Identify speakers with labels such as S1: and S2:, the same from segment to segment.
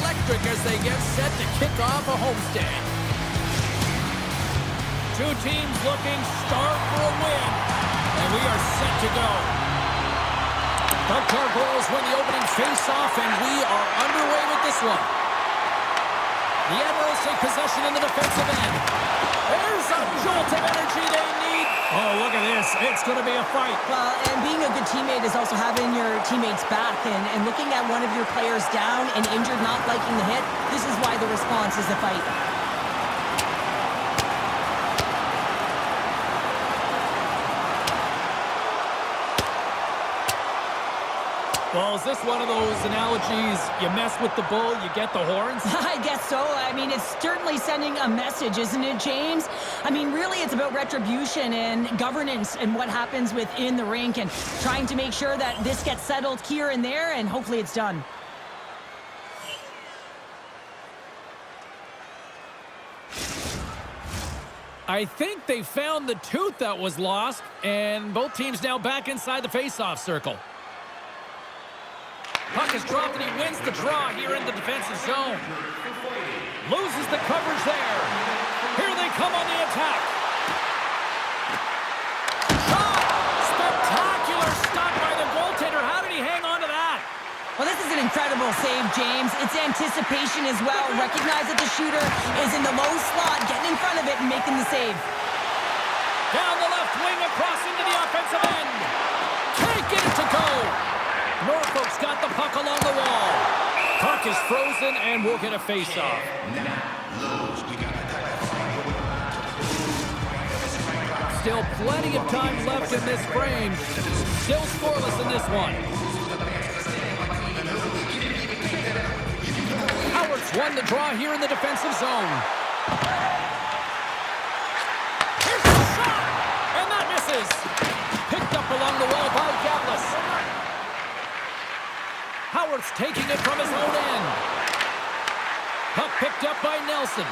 S1: electric as they get set to kick off a homestand. Two teams looking stark for a win, and we are set to go. The Gargoyles win the opening face-off, and we are underway with this one. The Admirals take possession in the defensive end. There's a jolt of energy they need. Oh, look at this. It's going to be a fight.
S2: Well, and being a good teammate is also having your teammates back and looking at one of your players down and injured, not liking the hit. This is why the response is the fight.
S1: Well, is this one of those analogies, you mess with the bull, you get the horns?
S2: I guess so. I mean, it's certainly sending a message, isn't it, James? I mean, really, it's about retribution and governance and what happens within the rink and trying to make sure that this gets settled here and there, and hopefully it's done.
S1: I think they found the tooth that was lost, and both teams now back inside the face-off circle. Puck is dropped, and he wins the draw here in the defensive zone. Loses the coverage there. Here they come on the attack. Shot! Spectacular stop by the goaltender. How did he hang on to that?
S2: Well, this is an incredible save, James. It's anticipation as well. Recognize that the shooter is in the low slot, getting in front of it and making the save.
S1: Down the left wing, across into the offensive end. Can't get it to go. Norfolk's got the puck along the wall. Puck is frozen, and we'll get a face-off. Still plenty of time left in this frame. Still scoreless in this one. Howard's won the draw here in the defensive zone. Here's the shot! And that misses. Picked up along the wall by Gavlis. Howard's taking it from his own end. Puck picked up by Nelson.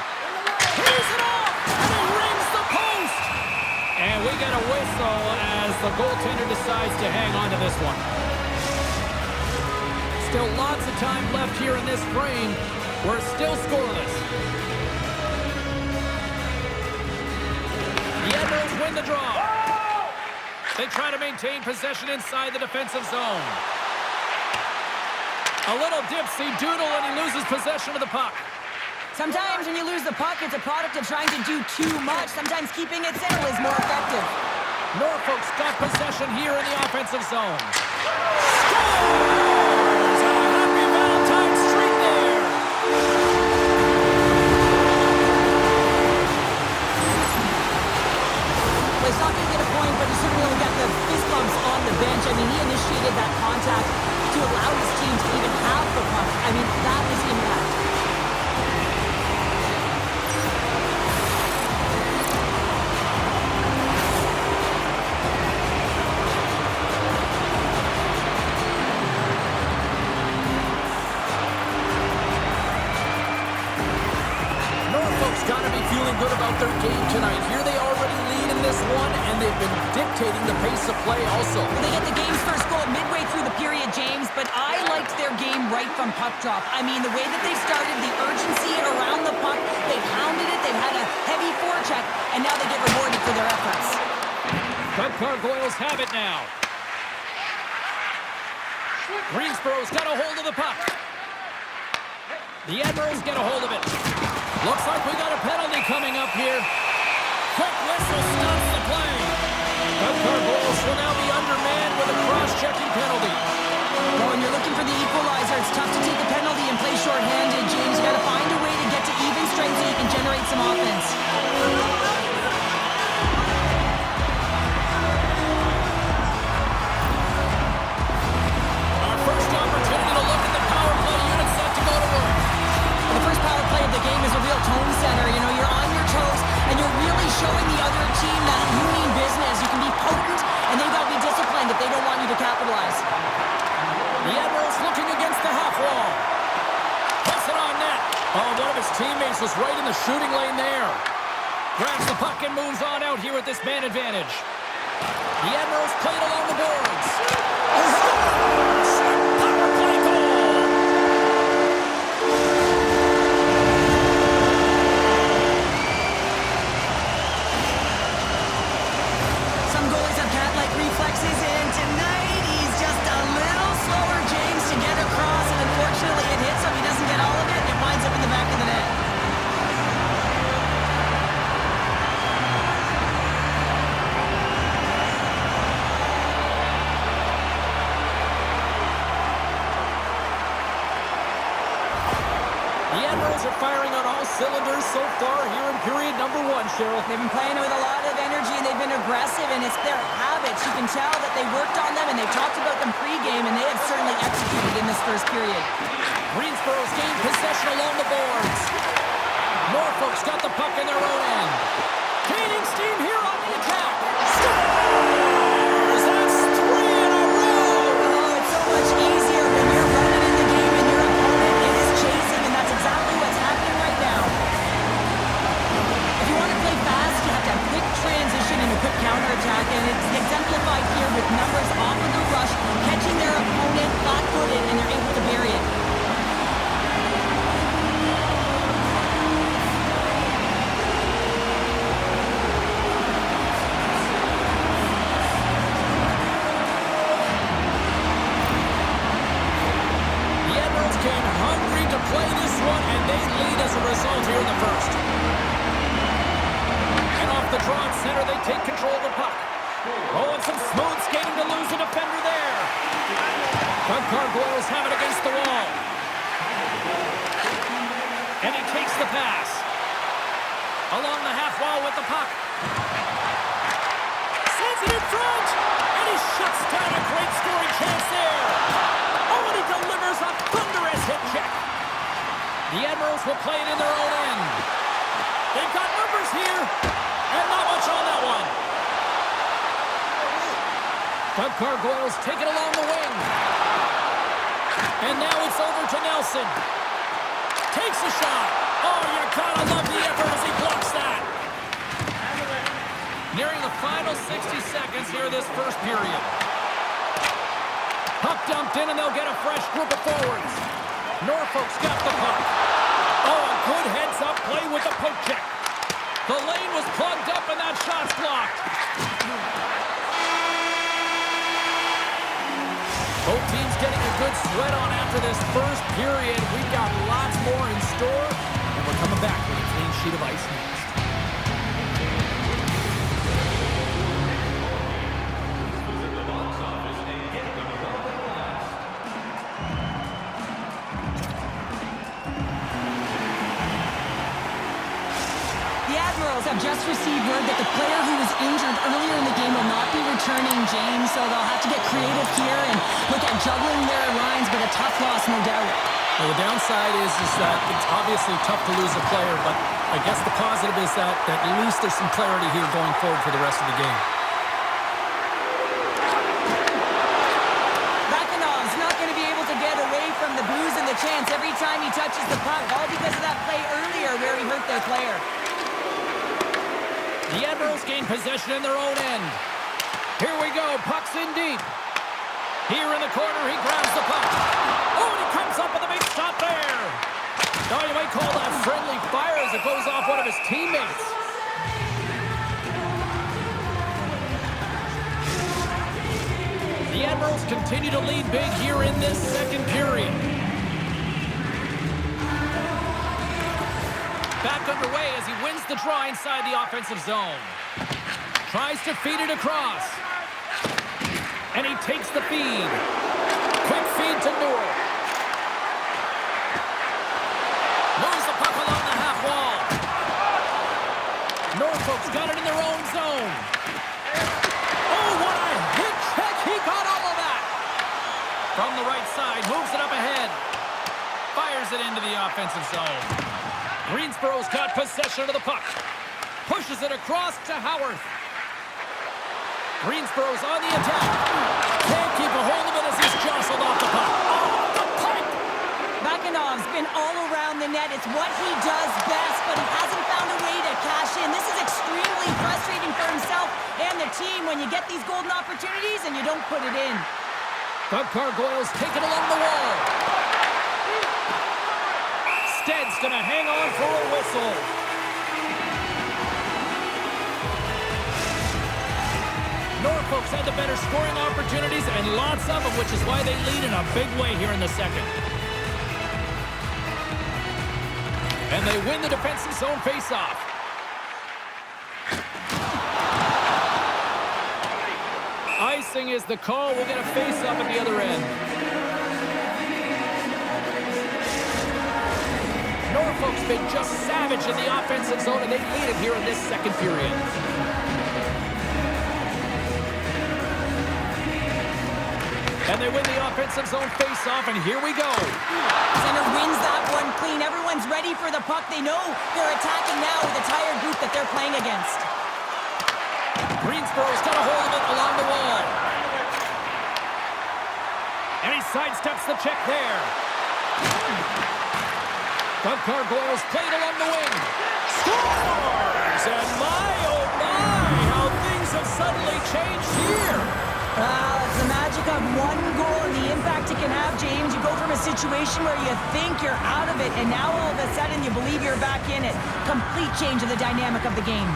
S1: He's it off! And he rings the post! And we get a whistle as the goaltender decides to hang on to this one. Still lots of time left here in this frame. We're still scoreless. The Admirals win the draw. They try to maintain possession inside the defensive zone. A little dipsy-doodle, and he loses possession of the puck.
S2: Sometimes when you lose the puck, it's a product of trying to do too much. Sometimes keeping it simple is more effective.
S1: Norfolk's got possession here in the offensive zone. Scores! A happy Valentine's streak there.
S2: Well, he's not going to get a point, but he certainly only got the fist bumps on the bench. I mean, he initiated that contact to allow his team to even have the puck. I mean, that is impact.
S1: Norfolk's got to be feeling good about their game tonight. Here they already lead in this one, and they've been dictating the pace of play also.
S2: Well, they get the game's first goal midway through the period, James, but I liked their game right from puck drop. I mean, the way that they started, the urgency around the puck, they pounded it, they've had a heavy forecheck, and now they get rewarded for their efforts.
S1: The Gargoyles have it now. Greensboro's got a hold of the puck. The Admirals get a hold of it. Looks like we got a penalty coming up here. Quick whistle stops the play. The Gargoyles will now be undermanned with a cross-checking penalty.
S2: Well, when you're looking for the equalizer, it's tough to take a penalty and play shorthanded, James. You got to find a way to get to even strength so you can generate some offense.
S1: Our first opportunity to look at the power play unit set to go to work.
S2: Well, the first power play of the game is a real tone setter. You know, you're on your toes, and you're really showing the other team that you mean business. You can be potent, and they've got to be disciplined if they don't want you to capitalize.
S1: The Admirals looking against the half wall. Puts it on net. Oh, one of his teammates was right in the shooting lane there. Grabs the puck and moves on out here at this man advantage. The Admirals play it along the boards. Scores! Power play goal! Admirals are firing on all cylinders so far here in period number 1, Cheryl.
S2: They've been playing with a lot of energy, and they've been aggressive, and it's their habits. You can tell that they worked on them, and they talked about them pregame, and they have certainly executed in this first period.
S1: Greensboro's gained possession along the boards. Norfolk's got the puck in their own end. Gaining steam here on the attack. Scores! That's 3 in a row!
S2: Oh, it's so much easier when you're running in the game and your opponent is chasing, and that's exactly what's happening right now. If you want to play fast, you have to have quick transition and a quick counterattack, and it's exemplified here with numbers off of the rush, catching their opponent flat-footed, and they're able to bury it.
S1: Play this one, and they lead as a result here in the first. And off the draw at center, they take control of the puck. Oh, and some smooth skating to lose a defender there. The Gargoyles have it against the wall. And he takes the pass. Along the half wall with the puck. Sends it in front. And he shuts down a great scoring chance there. Oh, and he delivers a thunderous hit check. The Admirals will play it in their own end. They've got numbers here, and not much on that one. The Gargoyles take it along the wing. And now it's over to Nelson. Takes a shot. Oh, you gotta love the effort as he blocks that. Nearing the final 60 seconds here this first period. Puck dumped in, and they'll get a fresh group of forwards. Norfolk's got the puck. Oh, a good heads-up play with the poke check. The lane was plugged up, and that shot's blocked. Both teams getting a good sweat on after this first period. We've got lots more in store, and we're coming back with a clean sheet of ice next.
S2: Have just received word that the player who was injured earlier in the game will not be returning, James, so they'll have to get creative here and look at juggling their lines, but a tough loss, no doubt.
S1: Well, the downside is that it's obviously tough to lose a player, but I guess the positive is that at least there's some clarity here going forward for the rest of the game.
S2: Bakinov's not going to be able to get away from the booze and the chance every time he touches the puck, all because of that play earlier where he hurt their player.
S1: The Admirals gain possession in their own end. Here we go. Puck's in deep. Here in the corner, he grabs the puck. Oh, and he comes up with a big shot there. Now you might call that friendly fire as it goes off one of his teammates. The Admirals continue to lead big here in this second period. Back underway as he wins the draw inside the offensive zone. Tries to feed it across. And he takes the feed. Quick feed to Newell. Moves the puck along the half wall. Norfolk's got it in their own zone. Oh, what a hit check. He got all of that. From the right side, moves it up ahead. Fires it into the offensive zone. Greensboro's got possession of the puck. Pushes it across to Howard. Greensboro's on the attack. Can't keep a hold of it as he's jostled off the puck. Oh, the pipe!
S2: Bakinov's been all around the net. It's what he does best, but he hasn't found a way to cash in. This is extremely frustrating for himself and the team when you get these golden opportunities and you don't put it in.
S1: The Gargoyles take it along the wall. Stead's going to hang on for a whistle. Norfolk's had the better scoring opportunities and lots of them, which is why they lead in a big way here in the second. And they win the defensive zone faceoff. Icing is the call. We'll get a face-up at the other end. Norfolk's been just savage in the offensive zone, and they lead it here in this second period. And they win the offensive zone face-off, and here we go.
S2: Center wins that one clean. Everyone's ready for the puck. They know they're attacking now with a tired group that they're playing against.
S1: Greensboro's got a hold of it along the wall. And he sidesteps the check there. The Gargoyles played along the wing. Scores! And my, oh my, how things have suddenly changed here.
S2: It's the magic of one goal and the impact it can have, James. You go from a situation where you think you're out of it, and now all of a sudden you believe you're back in it. Complete change of the dynamic of the game.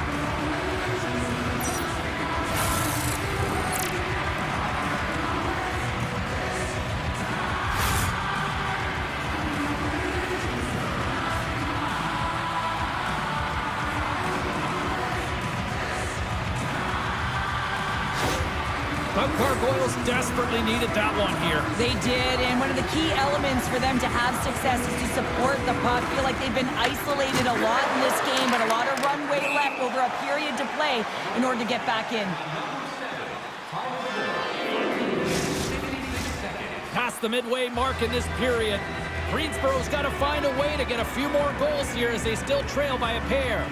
S1: The Gargoyles desperately needed that one here.
S2: They did, and one of the key elements for them to have success is to support the puck. I feel like they've been isolated a lot in this game, but a lot of runway left over a period to play in order to get back in.
S1: Past the midway mark in this period, Greensboro's got to find a way to get a few more goals here as they still trail by a pair.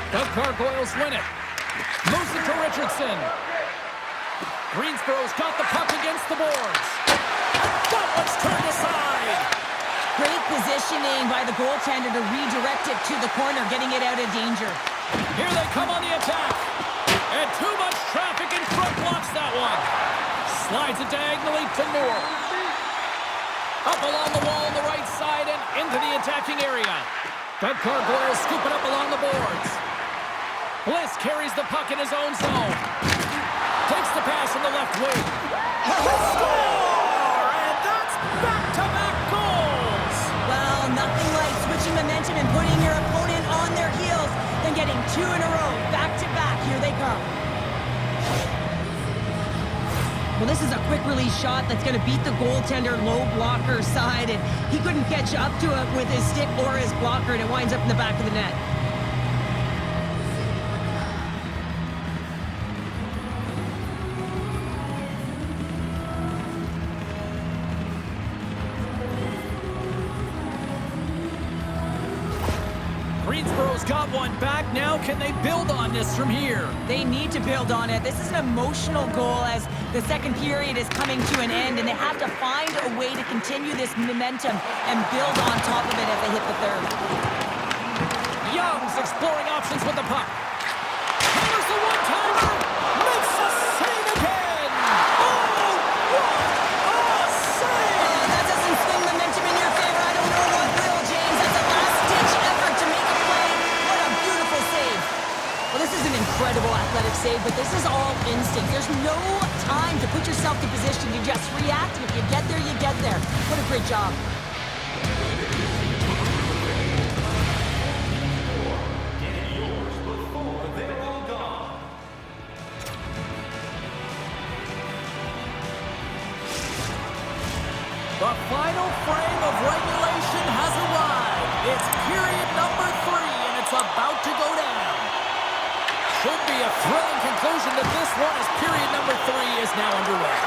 S1: The Gargoyles win it. Moves it to Richardson. Greensboro's got the puck against the boards. That one's turned aside.
S2: Great positioning by the goaltender to redirect it to the corner, getting it out of danger.
S1: Here they come on the attack. And too much traffic in front blocks that one. Slides it diagonally to Newell. Up along the wall on the right side and into the attacking area. The Gargoyles scoop it up along the boards. Bliss carries the puck in his own zone. Takes the pass in the left wing. Score! And that's back-to-back goals!
S2: Well, nothing like switching momentum and putting your opponent on their heels than getting two in a row, back-to-back. Here they come. Well, this is a quick release shot that's going to beat the goaltender low blocker side, and he couldn't catch up to it with his stick or his blocker, and it winds up in the back of the net.
S1: Greensboro's got one back now. Can they build on this from here?
S2: They need to build on it. This is an emotional goal as the second period is coming to an end, and they have to find a way to continue this momentum and build on top of it as they hit the third.
S1: Young's exploring options with the puck. Here's the one-timer. Makes a save again. Oh, what a save!
S2: That doesn't swing momentum in your favor. I don't know what will, James. That's a last-ditch effort to make a play. What a beautiful save. Well, this is an incredible athletic save, but this is all instinct. There's no time to put yourself in position. You just react. If you get there, you get there. What a great job.
S1: The final frame of regulation has arrived. It's period number 3, and it's about to go down. Should be a thrilling conclusion to this one as period number 3 is now underway.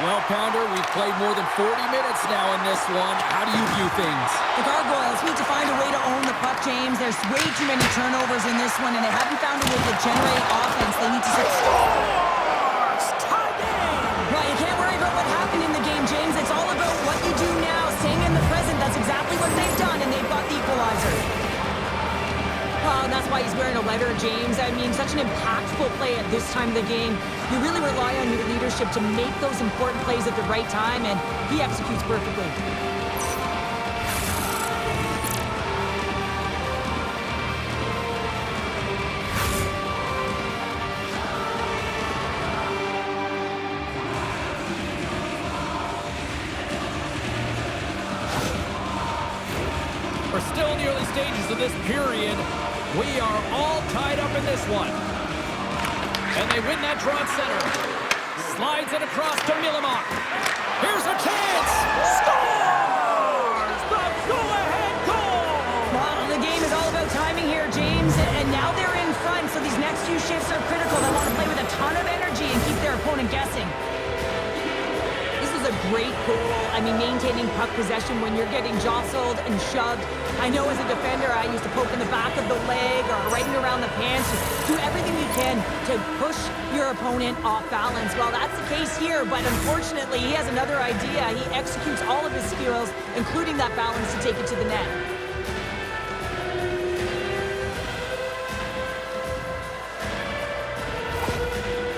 S1: Well, Pounder, we've played more than 40 minutes now in this one. How do you view things?
S2: The Gargoyles need to find a way to own the puck, James. There's way too many turnovers in this one, and they haven't found a way to generate offense. They need to...
S1: Scores! Tie game!
S2: Well, you can't worry about what happened in the game, James. It's all about what you do now, staying in the present. That's exactly what they've done, and they've got the equalizer. Oh, and that's why he's wearing a letter, James. I mean, such an impactful play at this time of the game. You really rely on your leadership to make those important plays at the right time, and he executes perfectly.
S1: We're still in the early stages of this period. We are all tied up in this one. And they win that draw at center. Slides it across to Milamok. Here's a chance. Scores! The go-ahead goal!
S2: and now they're in front, so these next few shifts are critical. They want to play with a ton of energy and keep their opponent guessing. This is a great goal. I mean, maintaining puck possession when you're getting jostled and shoved. I know as a defender, I used to poke in the back of the leg or right around the pants. Just do everything you can to push your opponent off balance. Well, that's the case here, but unfortunately, he has another idea. He executes all of his skills, including that balance, to take it to the net.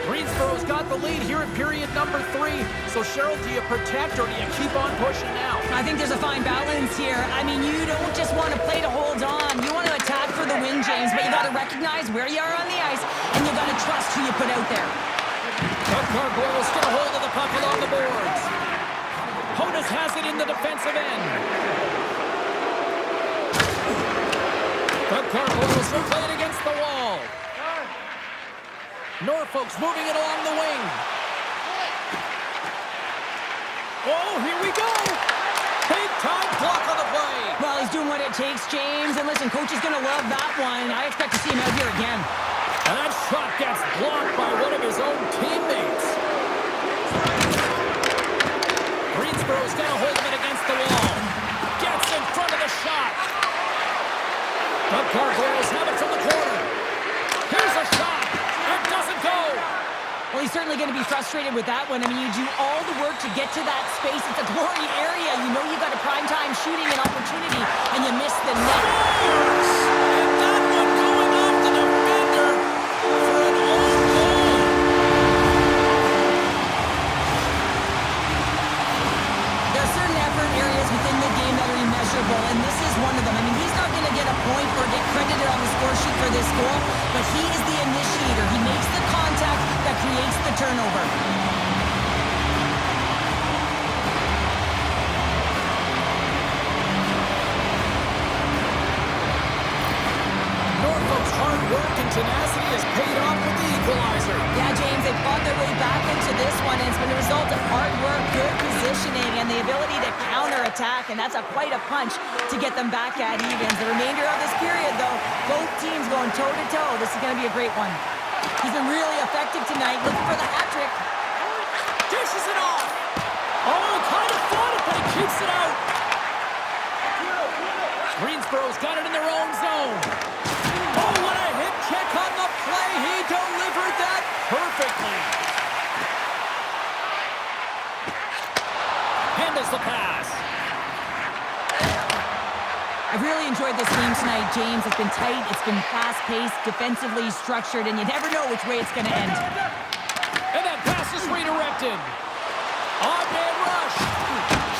S1: Greensboro's got the lead here in period number 3. So, Cheryl, do you protect or do you keep on pushing now?
S2: I think there's a fine balance here. I mean, you don't just want to play to hold on. You want to attack for the win, James, but you got to recognize where you are on the ice, and you got to trust who you put out there.
S1: The Gargoyles get a hold of the puck along the boards. Honus has it in the defensive end. The Gargoyles will play it against the wall. Norfolk's moving it along the wing. Oh, here we go. Big time block on the play.
S2: Well, he's doing what it takes, James. And listen, coach is going to love that one. I expect to see him out here again.
S1: And that shot gets blocked by one of his own teammates. Greensboro's got a hold of it against the wall. Gets in front of the shot. The Gargoyles have it from the corner. Here's a shot. It doesn't go.
S2: Well, he's certainly going to be frustrated with that one. I mean, you do all the work to get to that space. It's a glory area. You know you got a primetime shooting an opportunity, and you miss the net.
S1: And that one going off the defender for an own goal.
S2: There are certain effort areas within the game that are immeasurable, and this is one of them. I mean, he's not going to get a point or get credited on the score sheet for this goal, but he is the initiator. He makes the contact that creates the turnover.
S1: Norfolk's hard work and tenacity has paid off with the equalizer.
S2: Yeah, James, they fought their way back into this one, and it's been a result of hard work, good positioning, and the ability to counter-attack, and that's quite a punch to get them back at evens. The remainder of this period, though, both teams going toe-to-toe. This is going to be a great one. He's been really effective tonight, looking for the hat-trick.
S1: Dishes it off. Oh, kind of fought it, but he keeps it out. Greensboro's got it in their own zone. Oh, what a hit check on the play. He delivered that perfectly. Handles the pass.
S2: I've really enjoyed this game tonight, James. It's been tight, it's been fast-paced, defensively structured, and you never know which way it's going to end.
S1: And that pass is redirected. On-man rush.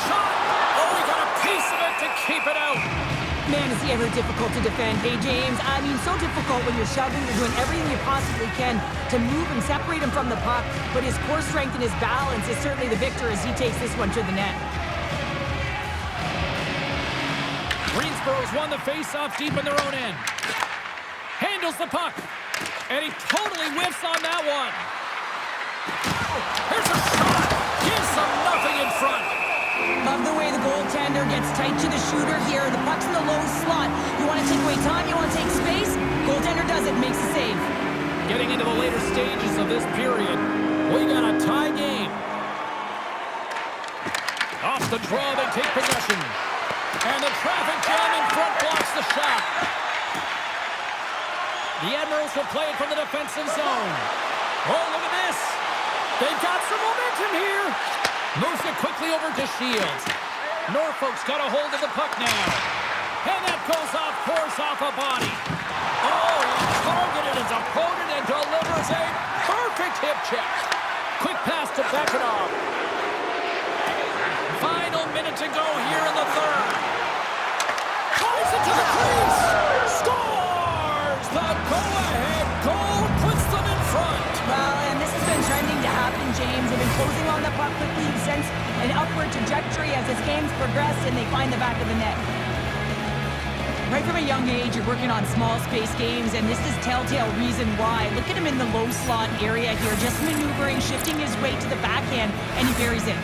S1: Shot. Oh, he got a piece of it to keep it out.
S2: Man, is he ever difficult to defend. Hey, James, I mean, so difficult when you're shoving, you're doing everything you possibly can to move and separate him from the puck, but his core strength and his balance is certainly the victor as he takes this one to the net.
S1: Greensboro's won the face-off deep in their own end. Handles the puck. And he totally whiffs on that one. Here's a shot. Gives them nothing in front.
S2: Love the way the goaltender gets tight to the shooter here. The puck's in the low slot. You want to take away time, you want to take space. Goaltender does it, makes the save.
S1: Getting into the later stages of this period, we got a tie game. Off the draw, they take possession. And the traffic jam in front blocks the shot. The Admirals will play it from the defensive zone. Oh, look at this. They've got some momentum here. Moves it quickly over to Shields. Norfolk's got a hold of the puck now. And that goes off course off a body. Oh, he targeted his opponent and delivers a perfect hip check. Quick pass to Beckenoff. Final minute to go here in the third. Drives it to the crease. Scores! The go-ahead goal puts them in front.
S2: Well, and this has been trending to happen, James. They've been closing on the puck quickly since an upward trajectory as this game's progressed, and they find the back of the net. Right from a young age, you're working on small space games, and this is telltale reason why. Look at him in the low slot area here, just maneuvering, shifting his weight to the backhand, and he buries it.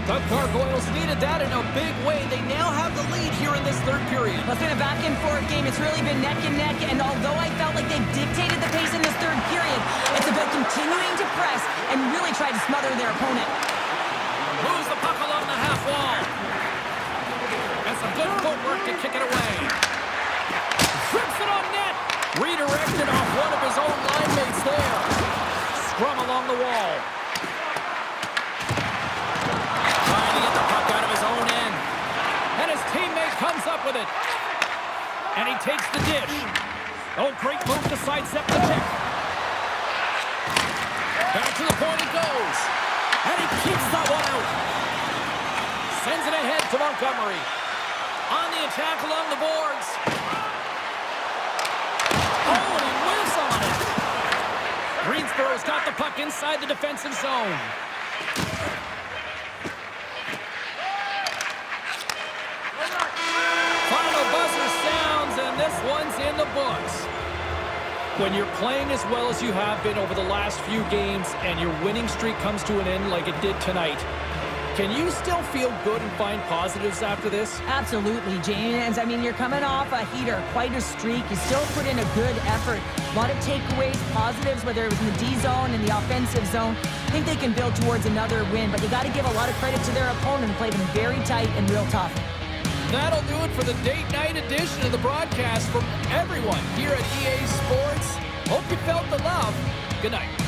S1: The Gargoyles needed that in a big way. They now have the lead here in this third period.
S2: Well, it's been a back-and-forth game. It's really been neck and neck, and although I felt like they dictated the pace in this third period, it's about continuing to press and really try to smother their opponent.
S1: Moves the puck along the half wall. And some good footwork to kick it away. Trips it on net. Redirected off one of his own line mates there. Scrum along the wall. Trying to get the puck out of his own end. And his teammate comes up with it. And he takes the dish. Oh, great move to sidestep the pick. Back to the point he goes. And he keeps that one out. Sends it ahead to Montgomery. On the attack along the boards. Oh, and he whiffs on it. Greensboro's got the puck inside the defensive zone. Final buzzer sounds, and this one's in the books. When you're playing as well as you have been over the last few games and your winning streak comes to an end like it did tonight, can you still feel good and find positives after this?
S2: Absolutely, James. I mean, you're coming off a heater, quite a streak. You still put in a good effort. A lot of takeaways, positives, whether it was in the D zone and the offensive zone. I think they can build towards another win, but you got to give a lot of credit to their opponent. Played them very tight and real tough.
S1: That'll do it for the date night edition of the broadcast from everyone here at EA Sports. Hope you felt the love. Good night.